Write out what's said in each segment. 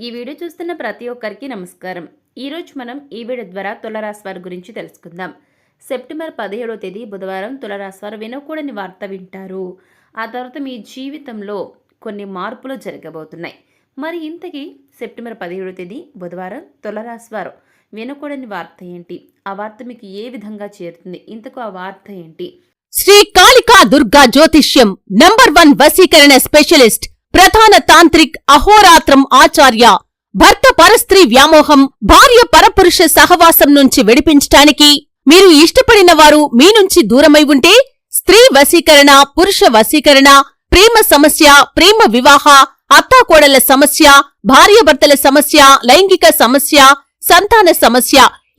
ఈ వీడియో చూస్తున్న ప్రతి ఒక్కరికి నమస్కారం. ఈరోజు మనం ఈ వీడియో ద్వారా తులారాశి వారి గురించి తెలుసుకుందాం. సెప్టెంబర్ 17వ తేదీ బుధవారం తులారాశి వారు వినకూడని వార్త వింటారు. ఆ తర్వాత మీ జీవితంలో కొన్ని మార్పులు జరగబోతున్నాయి. మరి ఇంతకీ సెప్టెంబర్ 17వ తేదీ బుధవారం తులారాశి వారు వినకూడని వార్త ఏంటి? ఆ వార్త మీకు ఏ విధంగా చేరుతుంది? ఇంతకు ఆ వార్త ఏంటి? శ్రీ కాళికా దుర్గా జ్యోతిష్యం నంబర్ 1 వశీకరణ స్పెషలిస్ట్ ప్రధాన తాంత్రిక్ అహోరాత్రం ఆచార్య. భర్త పరస్త్రీ వ్యామోహం, భార్య పరపురుష సహవాసం నుంచి విడిపించటానికి మీరు ఇష్టపడిన వారు మీ నుంచి దూరమై ఉంటే స్త్రీ వశీకరణ, పురుష వశీకరణ, ప్రేమ సమస్య, ప్రేమ వివాహ, అత్తాకోడళ్ల సమస్య, భార్యాభర్తల సమస్య, లైంగిక సమస్య, సంతాన సమస్య,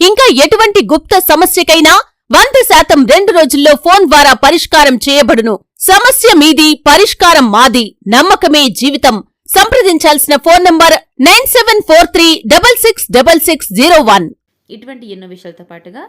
ఇంకా ఎటువంటి గుప్త సమస్యకైనా 100% 2 రోజుల్లో ఫోన్ ద్వారా పరిష్కారం చేయబడును. సమస్య మీది, పరిష్కారం మాది. నమ్మకమే జీవితం. సంప్రదించాల్సిన ఫోన్ నంబర్ 9743666601. ఇటువంటి ఎన్నో విషయాలతో పాటుగా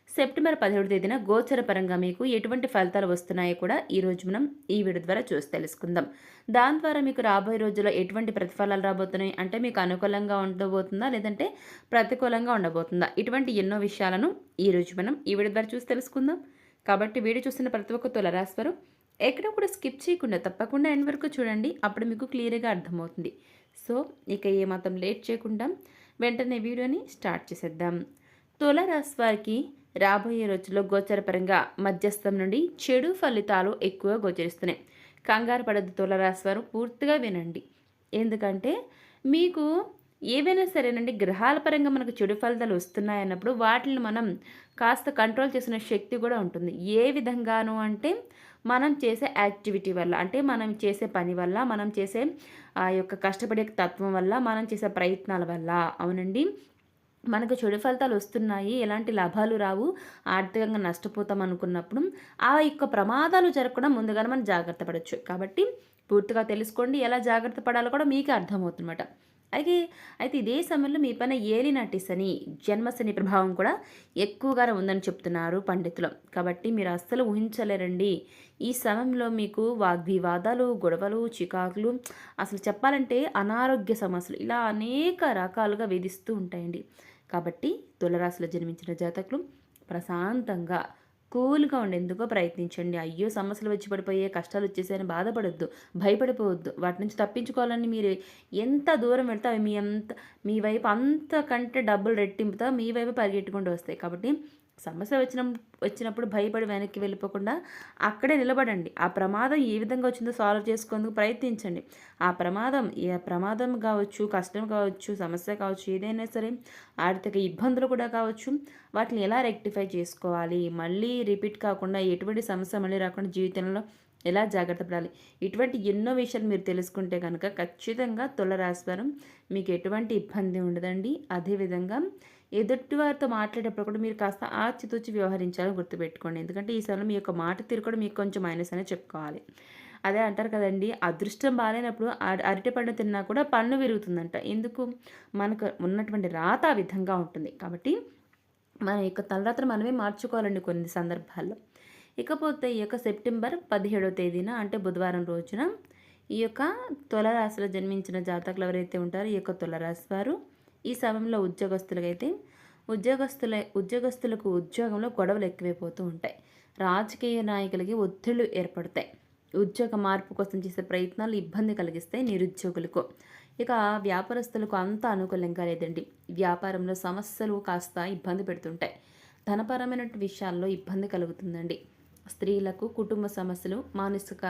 సెప్టెంబర్ 17వ తేదీన గోచర పరంగా మీకు ఎటువంటి ఫలితాలు వస్తున్నాయో కూడా ఈరోజు మనం ఈ వీడియో ద్వారా చూసి తెలుసుకుందాం. దాని ద్వారా మీకు రాబోయే రోజుల్లో ఎటువంటి ప్రతిఫలాలు రాబోతున్నాయి, అంటే మీకు అనుకూలంగా ఉండబోతుందా లేదంటే ప్రతికూలంగా ఉండబోతుందా, ఇటువంటి ఎన్నో విషయాలను ఈరోజు మనం ఈ వీడియో ద్వారా చూసి తెలుసుకుందాం. కాబట్టి వీడియో చూస్తున్న ప్రతి ఒక్క తులారాశి వారు ఎక్కడ కూడా స్కిప్ చేయకుండా తప్పకుండా ఎండ్ వరకు చూడండి. అప్పుడు మీకు క్లియర్గా అర్థమవుతుంది. సో ఇక ఏమాత్రం లేట్ చేయకుండా వెంటనే వీడియోని స్టార్ట్ చేసేద్దాం. తులారాశి వారికి రాబోయే రోజుల్లో గోచరపరంగా మధ్యస్థం నుండి చెడు ఫలితాలు ఎక్కువ గోచరిస్తున్నాయి. కంగారు పడద్దు తులారాశి వారు, పూర్తిగా వినండి. ఎందుకంటే మీకు ఏవైనా సరేనండి, గ్రహాల పరంగా మనకు చెడు ఫలితాలు వస్తున్నాయన్నప్పుడు వాటిని మనం కాస్త కంట్రోల్ చేసిన శక్తి కూడా ఉంటుంది. ఏ విధంగాను అంటే మనం చేసే యాక్టివిటీ వల్ల, అంటే మనం చేసే పని వల్ల, మనం చేసే ఆ యొక్క కష్టపడే తత్వం వల్ల, మనం చేసే ప్రయత్నాల వల్ల. అవునండి, మనకు చెడు ఫలితాలు వస్తున్నాయి, ఎలాంటి లాభాలు రావు, ఆర్థికంగా నష్టపోతాం అనుకున్నప్పుడు ఆ యొక్క ప్రమాదాలు జరగకుండా ముందుగానే మనం జాగ్రత్త పడవచ్చు. కాబట్టి పూర్తిగా తెలుసుకోండి, ఎలా జాగ్రత్త పడాలో కూడా మీకే అర్థమవుతుందన్నమాట. అయితే ఇదే సమయంలో మీ పైన ఏలినాటి శని, జన్మశని ప్రభావం కూడా ఎక్కువగానే ఉందని చెప్తున్నారు పండితులు. కాబట్టి మీరు అస్సలు ఊహించలేరండి. ఈ సమయంలో మీకు వాగ్వివాదాలు, గొడవలు, చికాకులు, అసలు చెప్పాలంటే అనారోగ్య సమస్యలు ఇలా అనేక రకాలుగా వేధిస్తూ ఉంటాయండి. కాబట్టి తులారాశిలో జన్మించిన జాతకులు ప్రశాంతంగా కూల్గా ఉండేందుకు ప్రయత్నించండి. అయ్యో సమస్యలు వచ్చి పడిపోయే, కష్టాలు వచ్చేసాయని బాధపడొద్దు, భయపడిపోవద్దు. వాటి నుంచి తప్పించుకోవాలని మీరు ఎంత దూరం వెళ్తే అవి మీ వైపు అంతకంటే డబ్బులు రెట్టింపుతో మీ వైపు పరిగెట్టుకుంటూ వస్తాయి. కాబట్టి సమస్య వచ్చినప్పుడు భయపడి వెనక్కి వెళ్ళిపోకుండా అక్కడే నిలబడండి. ఆ ప్రమాదం ఏ విధంగా వచ్చిందో సాల్వ్ చేసుకుందుకు ప్రయత్నించండి. ఆ ప్రమాదం కావచ్చు, కష్టం కావచ్చు, సమస్య కావచ్చు, ఏదైనా సరే ఆర్థిక ఇబ్బందులు కూడా కావచ్చు, వాటిని ఎలా రెక్టిఫై చేసుకోవాలి, మళ్ళీ రిపీట్ కాకుండా ఎటువంటి సమస్య మళ్ళీ రాకుండా జీవితంలో ఎలా జాగ్రత్త పడాలి, ఇటువంటి ఎన్నో విషయాలు మీరు తెలుసుకుంటే కనుక ఖచ్చితంగా తులారాశి వారు మీకు ఎటువంటి ఇబ్బంది ఉండదండి. అదేవిధంగా ఎదుటి వారితో మాట్లాడేటప్పుడు కూడా మీరు కాస్త ఆచితూచి వ్యవహరించాలని గుర్తుపెట్టుకోండి. ఎందుకంటే ఈ సమయంలో మీ యొక్క మాట తీరు కూడా మీకు కొంచెం మైనస్ అనే చెప్పుకోవాలి. అదే అంటారు కదండి, అదృష్టం బాగాలేనప్పుడు అరటిపండు తిన్నా కూడా పన్ను విరుగుతుందంట. ఎందుకు? మనకు ఉన్నటువంటి రాత ఆ విధంగా ఉంటుంది. కాబట్టి మన యొక్క తలరాత్రి మనమే మార్చుకోవాలండి కొన్ని సందర్భాల్లో. ఇకపోతే ఈ యొక్క సెప్టెంబర్ 17వ తేదీన అంటే బుధవారం రోజున ఈ యొక్క తులారాశిలో జన్మించిన జాతకులు ఎవరైతే ఉంటారో ఈ యొక్క తులారాశి వారు ఈ సమయంలో ఉద్యోగస్తులకు ఉద్యోగంలో గొడవలు ఎక్కువైపోతూ ఉంటాయి. రాజకీయ నాయకులకి ఒత్తిళ్లు ఏర్పడతాయి. ఉద్యోగ మార్పు కోసం చేసే ప్రయత్నాలు ఇబ్బంది కలిగిస్తాయి నిరుద్యోగులకు. ఇక వ్యాపారస్తులకు అంత అనుకూలంగా లేదండి. వ్యాపారంలో సమస్యలు కాస్త ఇబ్బంది పెడుతుంటాయి. ధనపరమైన విషయాల్లో ఇబ్బంది కలుగుతుందండి. స్త్రీలకు కుటుంబ సమస్యలు, మానసిక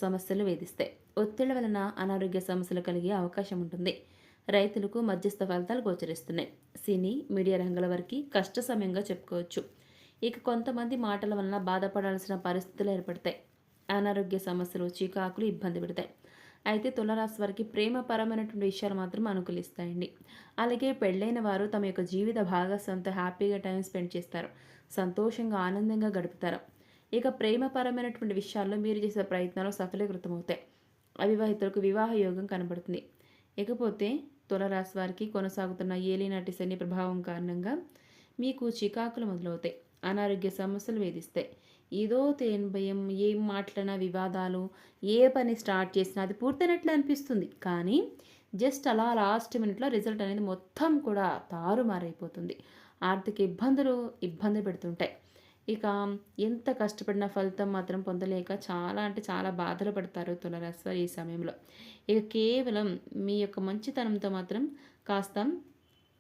సమస్యలు వేధిస్తాయి. ఒత్తిళ్ల వలన అనారోగ్య సమస్యలు కలిగే అవకాశం ఉంటుంది. రైతులకు మధ్యస్థ ఫలితాలు గోచరిస్తున్నాయి. సినీ, మీడియా రంగాల వారికి కష్ట సమయంగా చెప్పుకోవచ్చు. ఇక కొంతమంది మాటల వలన బాధపడాల్సిన పరిస్థితులు ఏర్పడతాయి. అనారోగ్య సమస్యలు, చికాకులు ఇబ్బంది పెడతాయి. అయితే తులారాశి వారికి ప్రేమపరమైనటువంటి విషయాలు మాత్రం అనుకూలిస్తాయండి. అలాగే పెళ్ళైన వారు తమ యొక్క జీవిత భాగస్వామితో హ్యాపీగా టైం స్పెండ్ చేస్తారు. సంతోషంగా, ఆనందంగా గడుపుతారు. ఇక ప్రేమపరమైనటువంటి విషయాల్లో మీరు చేసే ప్రయత్నాలు సఫలీకృతమవుతాయి. అవివాహితులకు వివాహ యోగం కనబడుతుంది. ఇకపోతే తులారాశి వారికి కొనసాగుతున్న ఏలినాటి శని ప్రభావం కారణంగా మీకు చికాకులు మొదలవుతాయి. అనారోగ్య సమస్యలు వేధిస్తాయి. ఏదో తేని భయం, ఏం మాట్లాడినా వివాదాలు, ఏ పని స్టార్ట్ చేసినా అది పూర్తయినట్లు అనిపిస్తుంది. కానీ జస్ట్ అలా లాస్ట్ మినిట్‌లో రిజల్ట్ అనేది మొత్తం కూడా తారుమారైపోతుంది. ఆర్థిక ఇబ్బంది పెడుతుంటాయి. ఇక ఎంత కష్టపడిన ఫలితం మాత్రం పొందలేక చాలా అంటే చాలా బాధలు పడతారు తులారాశి వారు ఈ సమయంలో. ఇక కేవలం మీ యొక్క మంచితనంతో మాత్రం కాస్త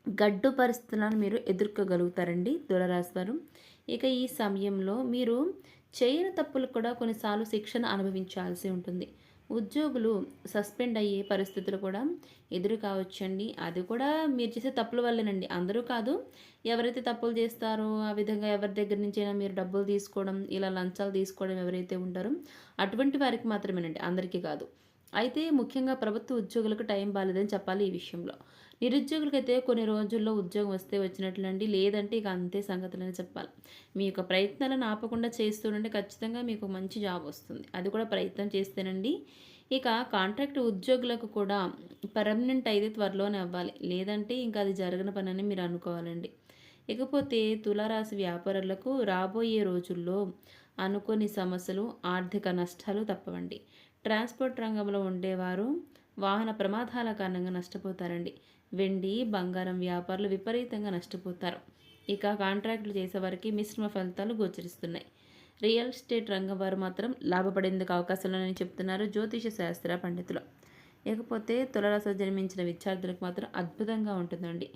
గడ్డు పరిస్థితులను మీరు ఎదుర్కోగలుగుతారండి తులారాశి వారు. ఇక ఈ సమయంలో మీరు చేయని తప్పులకు కూడా కొన్నిసార్లు శిక్షణ అనుభవించాల్సి ఉంటుంది. ఉద్యోగులు సస్పెండ్ అయ్యే పరిస్థితులు కూడా ఎదురు కావచ్చండి. అది కూడా మీరు చేసే తప్పుల వల్లేనండి. అందరూ కాదు. ఎవరైతే తప్పులు చేస్తారో ఆ విధంగా ఎవరి దగ్గర నుంచైనా మీరు డబ్బులు తీసుకోవడం, ఇలా లంచాలు తీసుకోవడం ఎవరైతే ఉంటారో అటువంటి వారికి మాత్రమేనండి. అందరికీ కాదు. అయితే ముఖ్యంగా ప్రభుత్వ ఉద్యోగులకు టైం బాలేదని చెప్పాలి ఈ విషయంలో. నిరుద్యోగులకైతే కొన్ని రోజుల్లో ఉద్యోగం వస్తే వచ్చినట్లండి. లేదంటే ఇక అంతే సంగతులని చెప్పాలి. మీ యొక్క ప్రయత్నాలను ఆపకుండా చేస్తుంటే ఖచ్చితంగా మీకు మంచి జాబ్ వస్తుంది. అది కూడా ప్రయత్నం చేస్తేనండి. ఇక కాంట్రాక్ట్ ఉద్యోగులకు కూడా పర్మనెంట్ అయితే త్వరలోనే అవ్వాలి. లేదంటే ఇంకా అది జరగని పనని మీరు అనుకోవాలండి. ఇకపోతే తులారాశి వ్యాపారులకు రాబోయే రోజుల్లో అనుకోని సమస్యలు, ఆర్థిక నష్టాలు తప్పవండి. ట్రాన్స్పోర్ట్ రంగంలో ఉండేవారు వాహన ప్రమాదాల కారణంగా నష్టపోతారండి. వెండి, బంగారం వ్యాపారులు విపరీతంగా నష్టపోతారు. ఇక కాంట్రాక్టులు చేసేవారికి మిశ్రమ ఫలితాలు గోచరిస్తున్నాయి. రియల్ ఎస్టేట్ రంగం వారు మాత్రం లాభపడేందుకు అవకాశాలని చెప్తున్నారు జ్యోతిష శాస్త్ర పండితులు. ఇకపోతే తులారాశిలో జన్మించిన విద్యార్థులకు మాత్రం అద్భుతంగా ఉంటుందండి.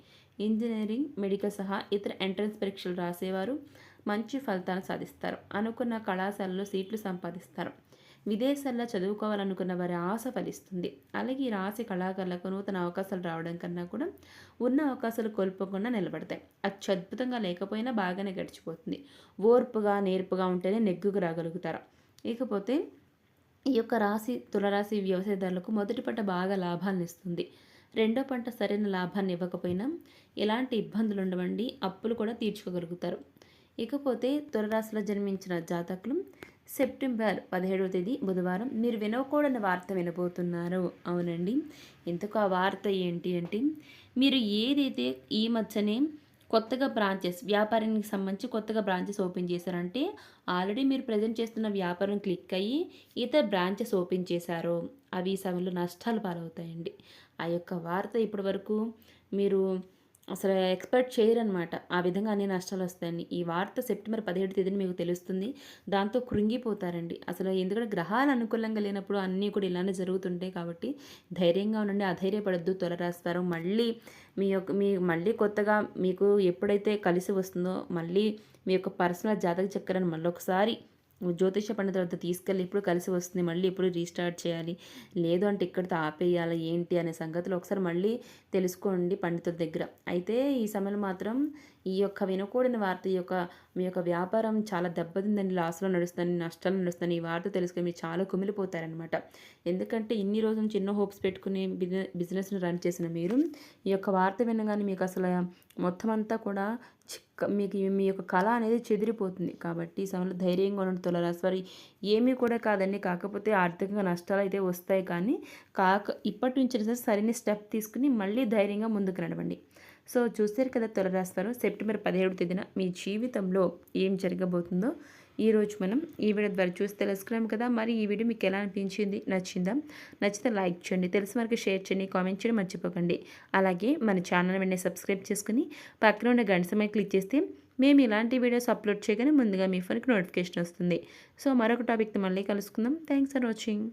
ఇంజనీరింగ్, మెడికల్ సహా ఇతర ఎంట్రన్స్ పరీక్షలు రాసేవారు మంచి ఫలితాలు సాధిస్తారు. అనుకున్న కళాశాలలో సీట్లు సంపాదిస్తారు. విదేశాల్లో చదువుకోవాలనుకున్న వారి ఆశ ఫలిస్తుంది. అలాగే ఈ రాశి కళాకారులకు నూతన అవకాశాలు రావడం కన్నా కూడా ఉన్న అవకాశాలు కోల్పోకుండా నిలబడతాయి. అత్యద్భుతంగా లేకపోయినా బాగానే గడిచిపోతుంది. ఓర్పుగా నేర్పుగా ఉంటేనే నెగ్గుకు రాగలుగుతారు. ఇకపోతే ఈ యొక్క తులరాశి వ్యవసాయదారులకు మొదటి పంట బాగా లాభాలను ఇస్తుంది. రెండో పంట సరైన లాభాన్ని ఇవ్వకపోయినా ఎలాంటి ఇబ్బందులు ఉండవండి. అప్పులు కూడా తీర్చుకోగలుగుతారు. ఇకపోతే తులరాశిలో జన్మించిన జాతకులు సెప్టెంబర్ 17వ తేదీ బుధవారం మీరు వినకూడని వార్త వినబోతున్నారు. అవునండి. ఎందుకు ఆ వార్త ఏంటి అంటే, మీరు ఏదైతే ఈ మధ్యనే కొత్తగా వ్యాపారానికి సంబంధించి కొత్తగా బ్రాంచెస్ ఓపెన్ చేశారంటే, ఆల్రెడీ మీరు ప్రజెంట్ చేస్తున్న వ్యాపారం క్లిక్ అయ్యి ఇతర బ్రాంచెస్ ఓపెన్ చేశారో అవి ఈ సమయంలో నష్టాలు పాలవుతాయండి. ఆ యొక్క వార్త ఇప్పటి వరకు మీరు అసలు ఎక్స్పెక్ట్ చేయరనమాట. ఆ విధంగా అన్ని నష్టాలు వస్తాయని. ఈ వార్త సెప్టెంబర్ 17 తేదీన మీకు తెలుస్తుంది. దాంతో కృంగిపోతారండి. అసలు ఎందుకంటే గ్రహాలు అనుకూలంగా లేనప్పుడు అన్నీ కూడా ఇలానే జరుగుతుంటాయి కాబట్టి ధైర్యంగా ఉండండి. అధైర్యపడద్దు. త్వరరాస్తారు. మళ్ళీ కొత్తగా మీకు ఎప్పుడైతే కలిసి వస్తుందో మళ్ళీ మీ యొక్క పర్సనల్ జాతక చక్రాన్ని మళ్ళొకసారి జ్యోతిష పండితుల వద్ద తీసుకెళ్ళి ఇప్పుడు కలిసి వస్తుంది, మళ్ళీ ఇప్పుడు రీస్టార్ట్ చేయాలి, లేదు అంటే ఇక్కడితో ఆపేయాలి ఏంటి అనే సంగతులు ఒకసారి మళ్ళీ తెలుసుకోండి పండితుల దగ్గర. అయితే ఈ సమయంలో మాత్రం ఈ యొక్క వినకూడని వార్త మీ యొక్క వ్యాపారం చాలా దెబ్బతిందని, లాస్లో నడుస్తుంది, నష్టాలు నడుస్తుంది, ఈ వార్త తెలుసుకొని మీరు చాలా కుమిలిపోతారనమాట. ఎందుకంటే ఇన్ని రోజులు చిన్న హోప్స్ పెట్టుకుని బిజినెస్ని రన్ చేసిన మీరు ఈ యొక్క వార్త వినగానే మీకు అసలు మొత్తం అంతా కూడా మీకు మీ యొక్క కళ అనేది చెదిరిపోతుంది. కాబట్టి ఈ సమయంలో ధైర్యంగా ఉన్న తులారాశి వారు ఏమీ కూడా కాదండి. కాకపోతే ఆర్థికంగా నష్టాలు అయితే వస్తాయి, కానీ ఇప్పటి నుంచి సరైన స్టెప్ తీసుకుని మళ్ళీ ధైర్యంగా ముందుకు నడవండి. సో చూసారు కదా తులారాశి వారు, సెప్టెంబర్ 17వ తేదీన మీ జీవితంలో ఏం జరగబోతుందో ఈరోజు మనం ఈ వీడియో ద్వారా చూసి తెలుసుకున్నాం కదా. మరి ఈ వీడియో మీకు ఎలా అనిపించింది? నచ్చితే లైక్ చేయండి, తెలిసిన వరకు షేర్ చేయండి, కామెంట్ చేయడం మర్చిపోకండి. అలాగే మన ఛానల్ వెంటనే సబ్స్క్రైబ్ చేసుకుని పక్కన ఉన్న గంట సమయం క్లిక్ చేస్తే మేము ఇలాంటి వీడియోస్ అప్లోడ్ చేయగానే ముందుగా మీ ఫోన్కి నోటిఫికేషన్ వస్తుంది. సో మరొక టాపిక్తో మళ్ళీ కలుసుకుందాం. Thanks for watching.